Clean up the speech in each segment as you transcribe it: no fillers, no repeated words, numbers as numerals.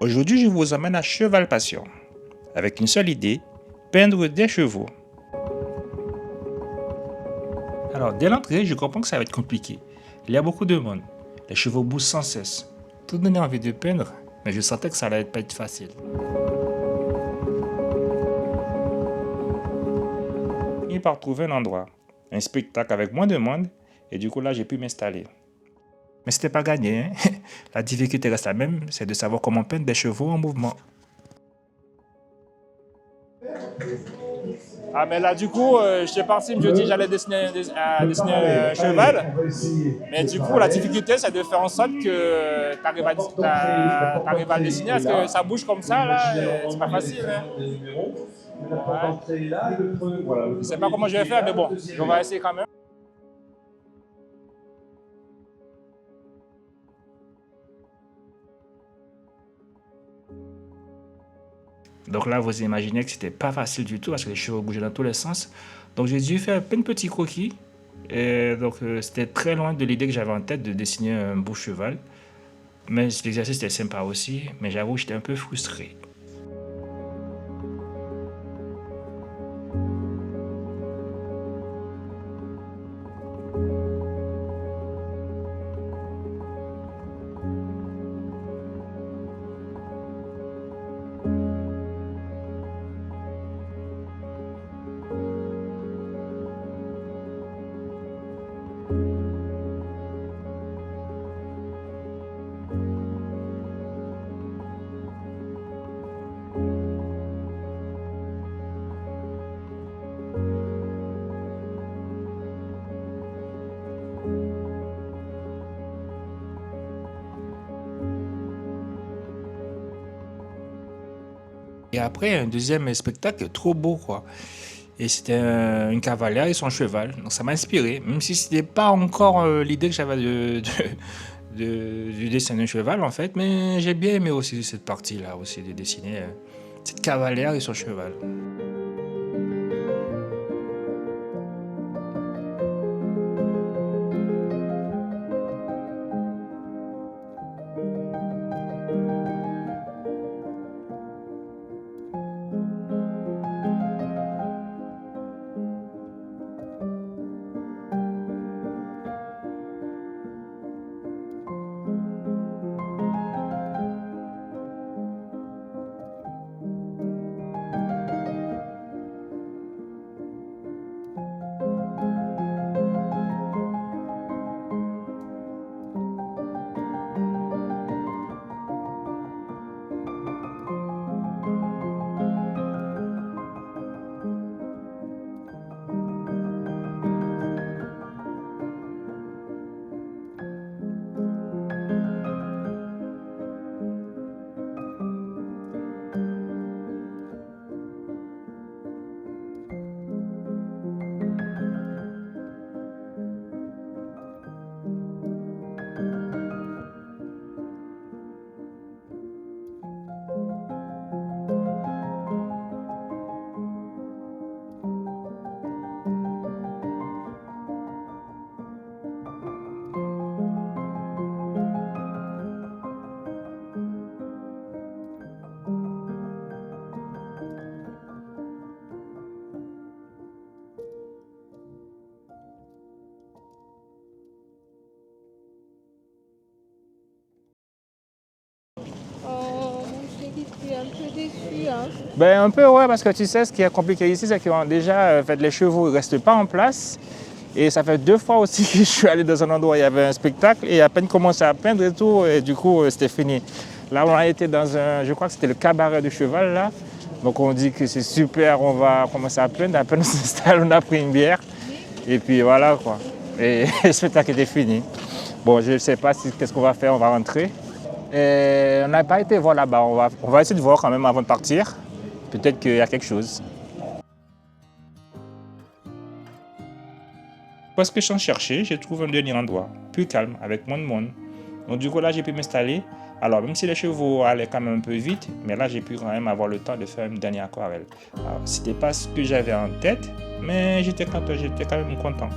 Aujourd'hui, je vous emmène à Cheval Passion, avec une seule idée, peindre des chevaux. Alors, dès l'entrée, je comprends que ça va être compliqué. Il y a beaucoup de monde, les chevaux bougent sans cesse. Tout donnait envie de peindre, mais je sentais que ça allait pas être facile. Fini par trouver un endroit, un spectacle avec moins de monde, et du coup là, j'ai pu m'installer. Mais c'était pas gagné, hein. La difficulté reste la même, c'est de savoir comment peindre des chevaux en mouvement. Ah mais là du coup, j'étais parti, je me dis j'allais dessiner un cheval, mais du coup la difficulté c'est de faire en sorte que tu arrives à le dessiner, parce que ça bouge comme ça là, c'est pas facile. Hein. Ouais. Je sais pas comment je vais faire, mais bon, on va essayer quand même. Donc là, vous imaginez que c'était pas facile du tout parce que les chevaux bougeaient dans tous les sens. Donc j'ai dû faire plein de petits croquis. Et donc c'était très loin de l'idée que j'avais en tête de dessiner un beau cheval. Mais l'exercice était sympa aussi, mais j'avoue j'étais un peu frustré. Et après, un deuxième spectacle trop beau, quoi. Et c'était une cavalière et son cheval. Donc ça m'a inspiré, même si ce n'était pas encore l'idée que j'avais de dessiner un cheval, en fait. Mais j'ai bien aimé aussi cette partie-là, aussi, de dessiner cette cavalière et son cheval. Oh, mon chéri, tu es un peu déçu, hein? Ben un peu ouais, parce que tu sais ce qui est compliqué ici, c'est que déjà fait, les chevaux ne restent pas en place. Et ça fait 2 fois aussi que je suis allé dans un endroit où il y avait un spectacle et à peine commencé à peindre et tout, et du coup c'était fini. Là on a été dans un, je crois que c'était le cabaret du cheval là. Donc on dit que c'est super, on va commencer à peindre, à peine on s'installe, on a pris une bière. Et puis voilà quoi. Et le spectacle était fini. Bon, je ne sais pas qu'est-ce qu'on va faire, on va rentrer. Et on n'a pas été voir là-bas, on va essayer de voir quand même avant de partir. Peut-être qu'il y a quelque chose. Parce que sans chercher, j'ai trouvé un dernier endroit, plus calme, avec moins de monde. Donc du coup là, j'ai pu m'installer. Alors même si les chevaux allaient quand même un peu vite, mais là j'ai pu quand même avoir le temps de faire une dernière aquarelle. Alors c'était pas ce que j'avais en tête, mais j'étais quand même content.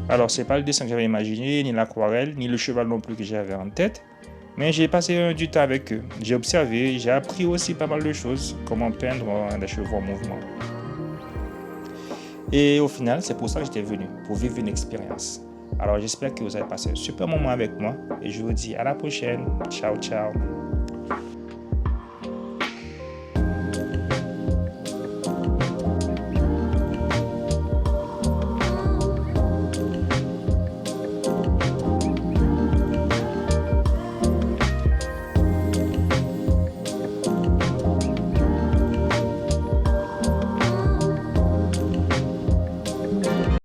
Alors, c'est pas le dessin que j'avais imaginé, ni l'aquarelle, ni le cheval non plus que j'avais en tête. Mais j'ai passé du temps avec eux. J'ai observé, j'ai appris aussi pas mal de choses, comment peindre des chevaux en mouvement. Et au final, c'est pour ça que j'étais venu, pour vivre une expérience. Alors, j'espère que vous avez passé un super moment avec moi et je vous dis à la prochaine. Ciao, ciao.